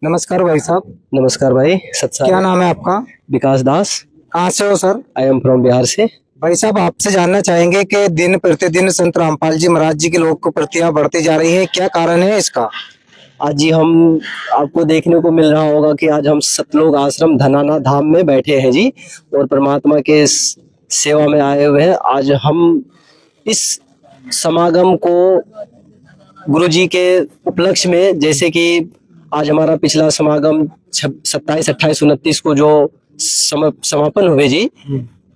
नमस्कार भाई साहब। नमस्कार भाई। सत्सा क्या नाम है आपका? विकास दास। कहाँ से हो sir? I am from Bihar से। भाई साहब, आपसे जानना चाहेंगे कि दिन प्रतिदिन संत रामपाल जी महाराज जी के लोक प्रतियां बढ़ती जा रही है, क्या कारण है इसका? आज जी हम आपको देखने को मिल रहा होगा कि आज हम सतलोक आश्रम धनाना धाम में बैठे हैं जी, और परमात्मा के सेवा में आए हुए हैं। आज हम इस समागम को गुरु जी के उपलक्ष्य में, जैसे कि आज हमारा पिछला समागम 27, 28, 29 को जो समापन हुए जी,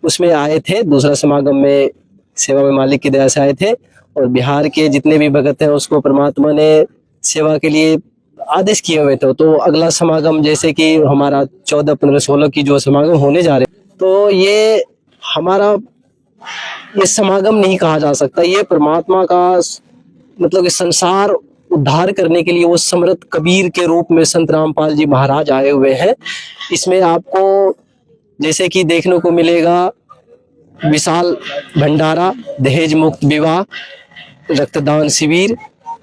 उसमें आए थे। दूसरा समागम में सेवा में मालिक की दया से आए थे, और बिहार के जितने भी भगत हैं उसको परमात्मा ने सेवा के लिए आदेश किए हुए थे। तो अगला समागम जैसे कि हमारा 14, 15, 16 की जो समागम होने जा रहे, तो ये हमारा ये समागम नहीं कहा जा सकता। ये परमात्मा का मतलब इस संसार उद्धार करने के लिए वो समर्थ कबीर के रूप में संत रामपाल जी महाराज आए हुए हैं। इसमें आपको जैसे कि देखने को मिलेगा विशाल भंडारा, दहेज मुक्त विवाह, रक्तदान शिविर,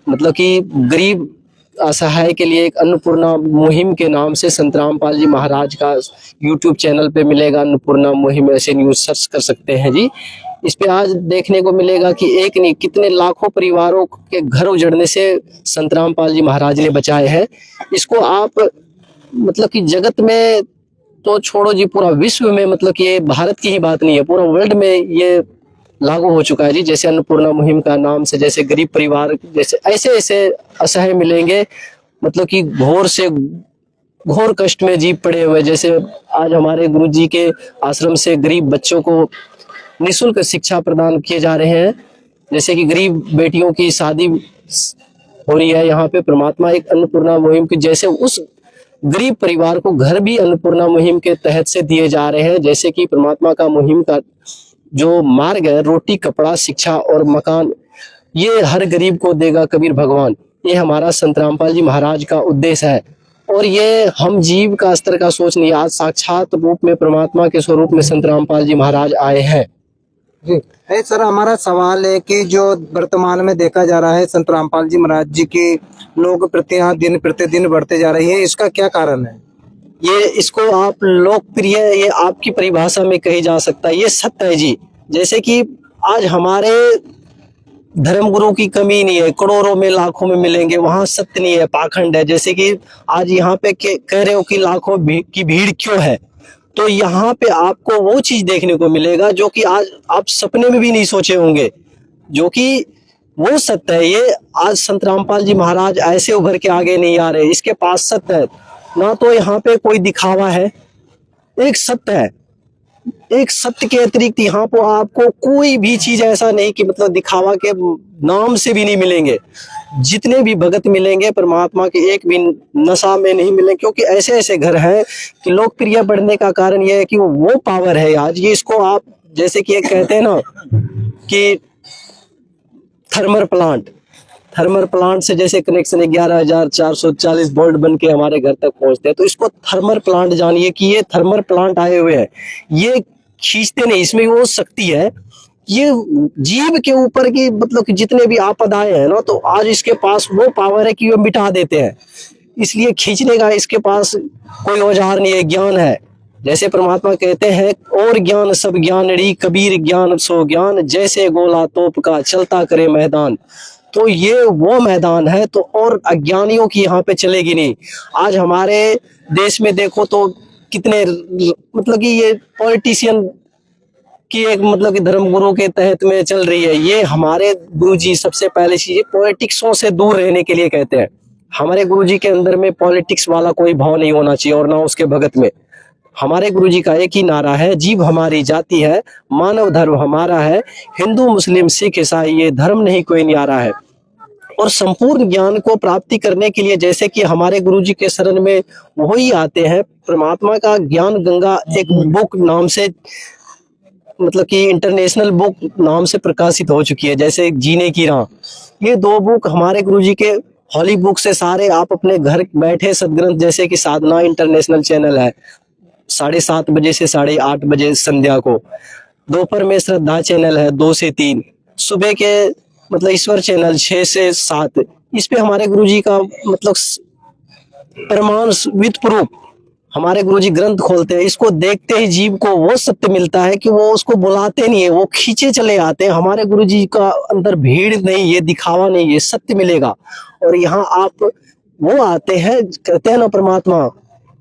मतलब कि गरीब असहाय के लिए एक अन्नपूर्णा मुहिम के नाम से संत रामपाल जी महाराज का यूट्यूब चैनल पे मिलेगा। अन्नपूर्णा मुहिम ऐसे न्यूज सर्च कर सकते हैं जी। इस पे आज देखने को मिलेगा कि एक नहीं कितने लाखों परिवारों के घर उजड़ने से संत रामपाल जी महाराज ने बचाए हैं। इसको आप मतलब कि जगत में तो छोड़ो जी, पूरा विश्व में, मतलब कि ये भारत की ही बात नहीं है, पूरा वर्ल्ड में ये लागू हो चुका है जी। जैसे अन्नपूर्णा मुहिम का नाम से जैसे गरीब परिवार जैसे ऐसे ऐसे असहाय मिलेंगे, मतलब कि घोर से घोर कष्ट में जी पड़े हुए। जैसे आज हमारे गुरु जी के आश्रम से गरीब बच्चों को निःशुल्क शिक्षा प्रदान किए जा रहे हैं। जैसे कि गरीब बेटियों की शादी हो रही है यहाँ पे, परमात्मा एक अन्नपूर्णा मुहिम की जैसे उस गरीब परिवार को घर भी अन्नपूर्णा मुहिम के तहत से दिए जा रहे हैं। जैसे कि परमात्मा का मुहिम का जो मार्ग है, रोटी, कपड़ा, शिक्षा और मकान, ये हर गरीब को देगा कबीर भगवान। ये हमारा संत रामपाल जी महाराज का उद्देश्य है। और ये हम जीव का स्तर का सोच नहीं, आज साक्षात रूप में परमात्मा के स्वरूप में संत रामपाल जी महाराज आए हैं जी सर, हमारा सवाल है कि जो वर्तमान में देखा जा रहा है संत रामपाल जी महाराज जी की लोक प्रतियां दिन प्रतिदिन बढ़ते जा रही है, इसका क्या कारण है? ये इसको आप लोकप्रिय, ये आपकी परिभाषा में कही जा सकता है, ये सत्य है जी। जैसे कि आज हमारे धर्मगुरु की कमी नहीं है, करोड़ों में लाखों में मिलेंगे, वहां सत्य नहीं है, पाखंड है। जैसे कि आज यहाँ पे कह रहे हो कि लाखों की भीड़ क्यों है, तो यहाँ पे आपको वो चीज देखने को मिलेगा जो कि आज आप सपने में भी नहीं सोचे होंगे, जो कि वो सत्य है। ये आज संत रामपाल जी महाराज ऐसे उभर के आगे नहीं आ रहे, इसके पास सत्य है ना। तो यहाँ पे कोई दिखावा है, एक सत्य है। एक सत्य के अतिरिक्त यहाँ पर आपको कोई भी चीज ऐसा नहीं कि मतलब दिखावा के नाम से भी नहीं मिलेंगे। जितने भी भगत मिलेंगे परमात्मा के एक भी नशा में नहीं मिलेंगे, क्योंकि ऐसे ऐसे घर हैं कि लोकप्रिय बढ़ने का कारण यह है कि वो पावर है आज। ये इसको आप जैसे कि एक कहते हैं ना कि थर्मल प्लांट से जैसे कनेक्शन 11,440 वोल्ट बन के हमारे घर तक पहुंचते हैं, तो इसको थर्मल प्लांट जानिए कि ये थर्मल प्लांट आए हुए हैं, ये खींचते नहीं, इसमें वो शक्ति है। ये जीव के ऊपर की मतलब कि जितने भी आपदाएं हैं ना, तो आज इसके पास वो पावर है कि वो मिटा देते हैं। इसलिए खींचने का इसके पास कोई औजार नहीं है, ज्ञान है। जैसे परमात्मा कहते हैं, और ज्ञान सब ज्ञानड़ी, कबीर ज्ञान सो ज्ञान, जैसे गोला तोप का चलता करे मैदान। तो ये वो मैदान है, तो और अज्ञानियों की यहाँ पे चलेगी नहीं। आज हमारे देश में देखो तो कितने मतलब कि ये पॉलिटिशियन की एक मतलब कि धर्मगुरु के तहत में चल रही है। ये हमारे गुरुजी सबसे पहले चीज पॉलिटिक्सों से दूर रहने के लिए कहते हैं। हमारे गुरुजी के अंदर में पॉलिटिक्स वाला कोई भाव नहीं होना चाहिए, और ना उसके भगत में। हमारे गुरुजी का एक ही नारा है, जीव हमारी जाति है, मानव धर्म हमारा है, हिंदू मुस्लिम सिख ईसाई ये धर्म नहीं कोई न्यारा है। और संपूर्ण ज्ञान को प्राप्ति करने के लिए जैसे कि हमारे गुरुजी के शरण में वही आते हैं। परमात्मा का ज्ञान गंगा एक बुक नाम से, मतलब कि इंटरनेशनल बुक नाम से प्रकाशित हो चुकी है। जैसे जीने की राह, ये 2 बुक हमारे गुरुजी के हॉली बुक से सारे आप अपने घर बैठे सदग्रंथ, जैसे कि साधना इंटरनेशनल चैनल है 7:30 बजे से 8:30 बजे संध्या को, दोपहर में श्रद्धा चैनल है 2 से 3, सुबह के मतलब ईश्वर चैनल 6 से 7, इस पे हमारे गुरुजी का मतलब प्रमाण विद प्रूफ हमारे गुरुजी ग्रंथ खोलते हैं, इसको देखते ही जीव को वो सत्य मिलता है कि वो उसको बुलाते नहीं है, वो खींचे चले आते हैं। हमारे गुरुजी का अंदर भीड़ नहीं, ये दिखावा नहीं, ये सत्य मिलेगा। और यहाँ आप वो आते हैं, कहते हैं ना परमात्मा,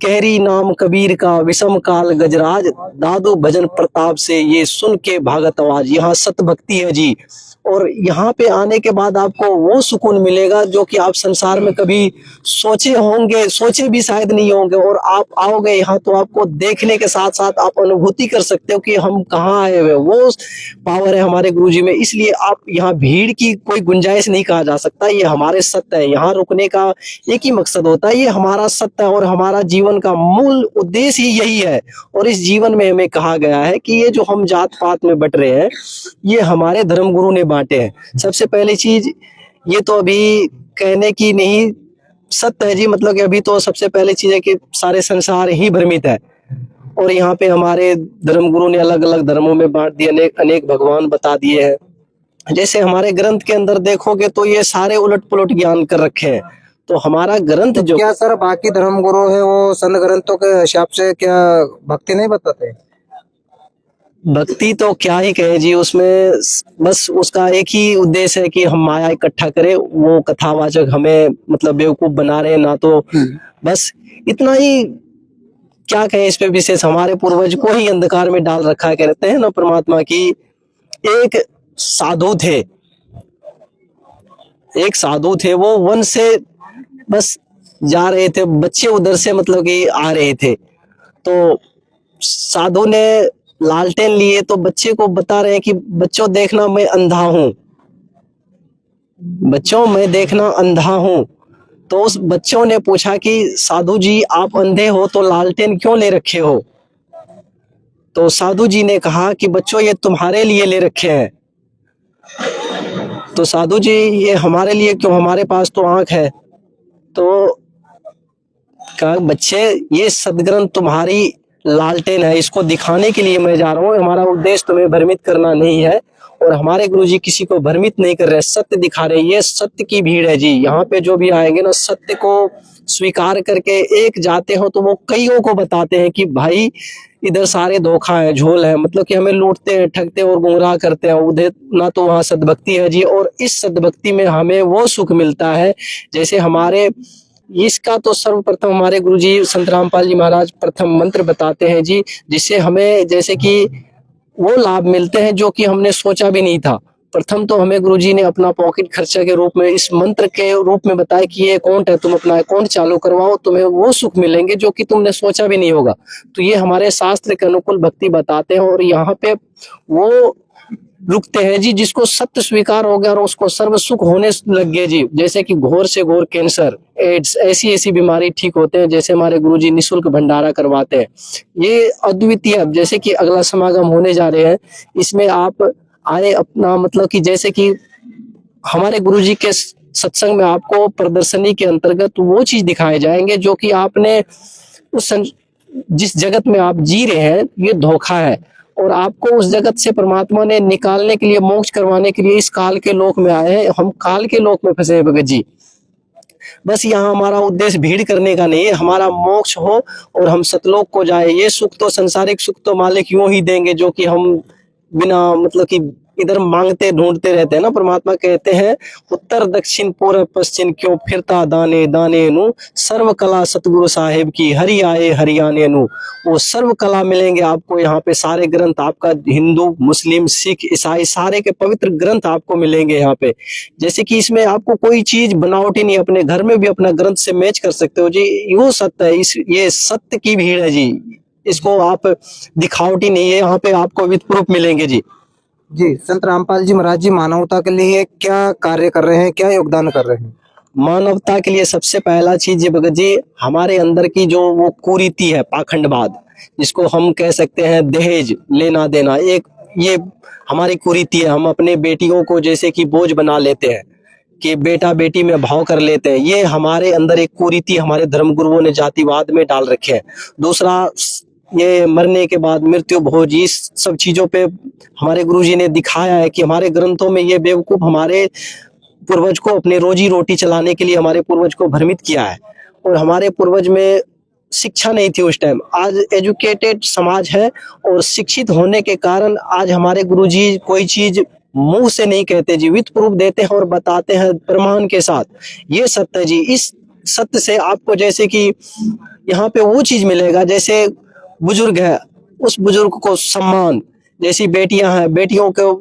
कहरी नाम कबीर का विषम काल गजराज, दादू भजन प्रताप से ये सुन के भागत आवाज। यहाँ सत्य भक्ति है जी। और यहाँ पे आने के बाद आपको वो सुकून मिलेगा जो कि आप संसार में कभी सोचे होंगे, सोचे भी शायद नहीं होंगे। और आप आओगे यहाँ तो आपको देखने के साथ साथ आप अनुभूति कर सकते हो कि हम कहाँ आए हुए। वो पावर है हमारे गुरुजी में। इसलिए आप यहाँ भीड़ की कोई गुंजाइश नहीं कहा जा सकता, ये हमारे सत्य है। यहाँ रुकने का एक ही मकसद होता है, ये हमारा सत्य है और हमारा जीवन का मूल उद्देश्य ही यही है। और इस जीवन में हमें कहा गया है कि ये जो हम जात पात में बट रहे हैं, ये हमारे धर्म गुरु ने बांटे हैं। सबसे पहली चीज ये तो अभी कहने की नहीं, सत्य है जी। मतलब कि अभी तो सबसे पहली चीज है कि सारे संसार ही भ्रमित है। और यहाँ पे हमारे धर्म गुरु ने अलग अलग धर्मों में बांट दिए, अनेक अनेक भगवान बता दिए हैं। जैसे हमारे ग्रंथ के अंदर देखोगे तो ये सारे उलट पुलट ज्ञान कर रखे हैं। तो हमारा ग्रंथ जो क्या सर बाकी धर्म गुरु है वो संत ग्रंथों के हिसाब से क्या भक्ति नहीं बताते? भक्ति तो क्या ही कहे जी, उसमें बस उसका एक ही उद्देश्य है कि हम माया इकट्ठा करें। वो कथावाचक हमें मतलब बेवकूफ बना रहे हैं ना, तो बस इतना ही क्या कहें इस पे विशेष। हमारे पूर्वज को ही अंधकार में डाल रखा है। कहते हैं ना परमात्मा की, एक साधु थे, एक साधु थे, वो वन से बस जा रहे थे, बच्चे उधर से मतलब कि आ रहे थे। तो साधु ने लालटेन लिए तो बच्चे को बता रहे हैं कि बच्चों देखना मैं अंधा हूं, बच्चों मैं देखना अंधा हूं। तो उस बच्चों ने पूछा कि साधु जी आप अंधे हो तो लालटेन क्यों ले रखे हो? तो साधु जी ने कहा कि बच्चों ये तुम्हारे लिए ले रखे हैं। तो साधु जी ये हमारे लिए क्यों, हमारे पास तो आंख है। तो कहा बच्चे ये सदग्रंथ तुम्हारी लालटेन है, इसको दिखाने के लिए मैं जा रहा हूँ। हमारा उद्देश्य तुम्हें भ्रमित करना नहीं है। और हमारे गुरुजी किसी को भ्रमित नहीं कर रहे, सत्य दिखा रहे। ये सत्य की भीड़ है जी। यहाँ पे जो भी आएंगे ना, सत्य को स्वीकार करके एक जाते हो तो वो कईयों को बताते हैं कि भाई इधर सारे धोखा है, झोल है, मतलब कि हमें लूटते हैं, ठगते और गुमराह करते हैं। उधर ना तो वहाँ सद्भक्ति है जी। और इस सद्भक्ति में हमें वो सुख मिलता है जैसे हमारे इसका तो सर्वप्रथम हमारे गुरुजी संत रामपाल जी महाराज प्रथम मंत्र बताते हैं जी, जिससे हमें जैसे कि वो लाभ मिलते हैं जो कि हमने सोचा भी नहीं था। प्रथम तो हमें गुरुजी ने अपना पॉकेट खर्चा के रूप में इस मंत्र के रूप में बताया कि ये अकाउंट है, तुम अपना अकाउंट चालू करवाओ, तुम्हें वो सुख मिलेंगे जो कि तुमने सोचा भी नहीं होगा। तो ये हमारे शास्त्र के अनुकूल भक्ति बताते हैं। और यहाँ पे वो रुकते हैं जी जिसको सत्य स्वीकार हो गया और उसको सर्व सुख होने लग गए जी। जैसे कि घोर से घोर कैंसर, एड्स, ऐसी ऐसी बीमारी ठीक होते हैं। जैसे हमारे गुरुजी निशुल्क भंडारा करवाते हैं। ये अद्वितीय, जैसे कि अगला समागम होने जा रहे हैं, इसमें आप आए अपना मतलब कि जैसे कि हमारे गुरुजी के सत्संग में आपको प्रदर्शनी के अंतर्गत वो चीज दिखाए जाएंगे जो कि आपने उस जिस जगत में आप जी रहे हैं ये धोखा है। और आपको उस जगत से परमात्मा ने निकालने के लिए, मोक्ष करवाने के लिए इस काल के लोक में आए हैं। हम काल के लोक में फंसे भगत जी। बस यहाँ हमारा उद्देश्य भीड़ करने का नहीं है, हमारा मोक्ष हो और हम सतलोक को जाए। ये सुख तो सांसारिक सुख तो मालिक यूं ही देंगे जो कि हम बिना मतलब कि इधर मांगते ढूंढते रहते हैं ना। परमात्मा कहते हैं उत्तर दक्षिण पूर्व पश्चिम क्यों फिरता दाने दाने नु, सर्व कला सतगुरु साहिब की हरि आए हरियाणे नु। वो सर्व कला मिलेंगे आपको यहाँ पे। सारे ग्रंथ आपका हिंदू मुस्लिम सिख ईसाई सारे के पवित्र ग्रंथ आपको मिलेंगे यहाँ पे। जैसे कि इसमें आपको कोई चीज बनावटी नहीं, अपने घर में भी अपना ग्रंथ से मैच कर सकते हो जी। यो सत्य है, ये सत्य की भीड़ है जी। इसको आप दिखावटी नहीं है, यहाँ पे आपको विद प्रूफ मिलेंगे जी। जी संत रामपाल जी महाराज जी मानवता के लिए क्या कार्य कर रहे हैं, क्या योगदान कर रहे हैं? मानवता के लिए सबसे पहला चीज ये भगत जी, हमारे अंदर की जो वो कुरीति है, पाखंडवाद, जिसको हम कह सकते हैं दहेज लेना देना, एक ये हमारी कुरीति है। हम अपने बेटियों को जैसे कि बोझ बना लेते हैं कि बेटा बेटी में भाव कर लेते हैं। ये हमारे अंदर एक कुरीति हमारे धर्म गुरुओं ने जातिवाद में डाल रखे हैं। दूसरा, ये मरने के बाद मृत्यु भोज, इस सब चीजों पे हमारे गुरुजी ने दिखाया है कि हमारे ग्रंथों में ये बेवकूफ हमारे पूर्वज को अपने रोजी रोटी चलाने के लिए हमारे पूर्वज को भ्रमित किया है। और हमारे पूर्वज में शिक्षा नहीं थी उस टाइम। आज एजुकेटेड समाज है और शिक्षित होने के कारण आज हमारे गुरुजी कोई चीज मुंह से नहीं कहते जी, विद प्रूफ देते हैं और बताते हैं प्रमाण के साथ। ये सत्य है जी। इस सत्य से आपको जैसे कि यहाँ पे वो चीज मिलेगा, जैसे बुजुर्ग है उस बुजुर्ग को सम्मान, जैसी बेटियां हैं बेटियों को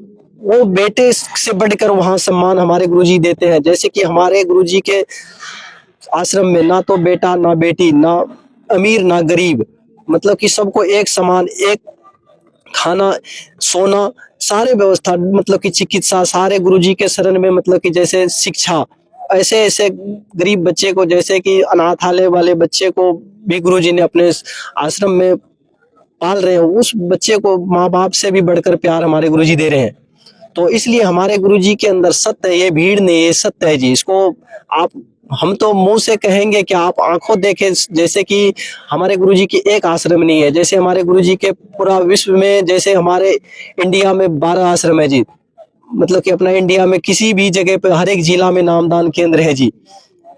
वो बेटे से बढ़कर वहां सम्मान हमारे गुरुजी देते हैं। जैसे कि हमारे गुरुजी के आश्रम में ना तो बेटा ना बेटी, ना अमीर ना गरीब, मतलब कि सबको एक समान, एक खाना सोना सारे व्यवस्था, मतलब कि चिकित्सा सारे गुरुजी के शरण में, मतलब कि जैसे शिक्षा, ऐसे ऐसे गरीब बच्चे को, जैसे कि अनाथालय वाले बच्चे को भी गुरुजी ने अपने आश्रम में पाल रहे हैं, उस बच्चे को माँ बाप से भी बढ़कर प्यार हमारे गुरुजी दे रहे हैं। तो इसलिए हमारे गुरुजी के अंदर सत्य है, ये भीड़ नहीं, ये सत्य है जी। इसको आप, हम तो मुंह से कहेंगे कि आप आंखों देखें। जैसे कि हमारे गुरुजी की एक आश्रम नहीं है, जैसे हमारे गुरुजी के पूरा विश्व में, जैसे हमारे इंडिया में 12 आश्रम है जी, मतलब कि अपना इंडिया में किसी भी जगह पे हर एक जिला में नामदान केंद्र है जी।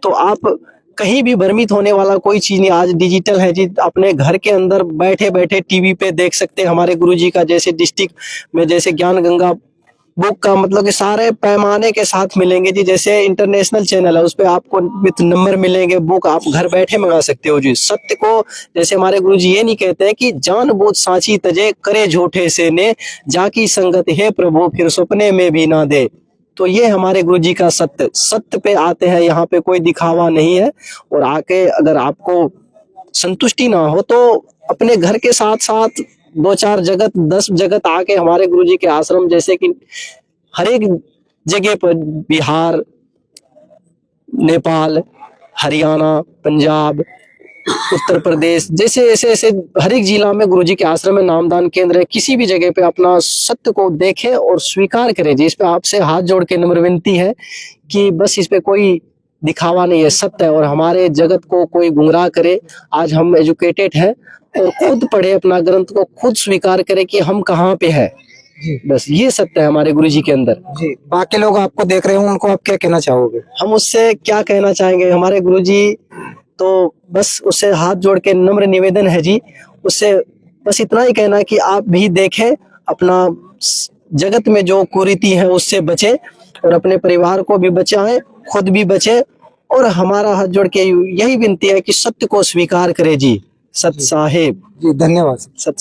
तो आप कहीं भी भ्रमित होने वाला कोई चीज नहीं, आज डिजिटल है जी। अपने घर के अंदर बैठे बैठे टीवी पे देख सकते हैं हमारे गुरुजी का, जैसे डिस्ट्रिक्ट में जैसे ज्ञान गंगा बुक का, मतलब कि सारे पैमाने के साथ मिलेंगे जी। जैसे इंटरनेशनल चैनल है, उस पे आपको विथ नंबर मिलेंगे, बुक आप घर बैठे मंगा सकते हो जी। सत्य को, जैसे हमारे गुरुजी ये नहीं कहते हैं कि जान बूझ साची तजे करे झूठे से ने, जाकी संगत है प्रभु फिर सपने में भी ना दे। तो ये हमारे गुरुजी का सत्य, सत्य पे आते हैं, यहाँ पे कोई दिखावा नहीं है। और आके अगर आपको संतुष्टि ना हो तो अपने घर के साथ साथ 2-4 जगत 10 जगत आके हमारे गुरुजी के आश्रम, जैसे कि हर एक जगह पर बिहार, नेपाल, हरियाणा, पंजाब, उत्तर प्रदेश, जैसे ऐसे ऐसे हर एक जिला में गुरुजी के आश्रम में नामदान केंद्र है। किसी भी जगह पे अपना सत्य को देखें और स्वीकार करें जी। इस पे आपसे हाथ जोड़ के नम्र विनती है कि बस इस पे कोई दिखावा नहीं है, सत्य है। और हमारे जगत को कोई गुमराह करे, आज हम एजुकेटेड हैं और खुद पढ़े, अपना ग्रंथ को खुद स्वीकार करें कि हम कहाँ पे है। बस ये सत्य है हमारे गुरुजी के अंदर जी। बाकी लोग आपको देख रहे हैं, उनको आप क्या कहना चाहोगे? हम उससे क्या कहना चाहेंगे, हमारे गुरुजी तो बस उससे हाथ जोड़ के नम्र निवेदन है जी, उससे बस इतना ही कहना कि आप भी देखें, अपना जगत में जो कुरीति है उससे बचें और अपने परिवार को भी बचाएं, खुद भी बचें। और हमारा हाथ जोड़ के यही विनती है कि सत्य को स्वीकार करें जी। सत साहेब जी, धन्यवाद। सत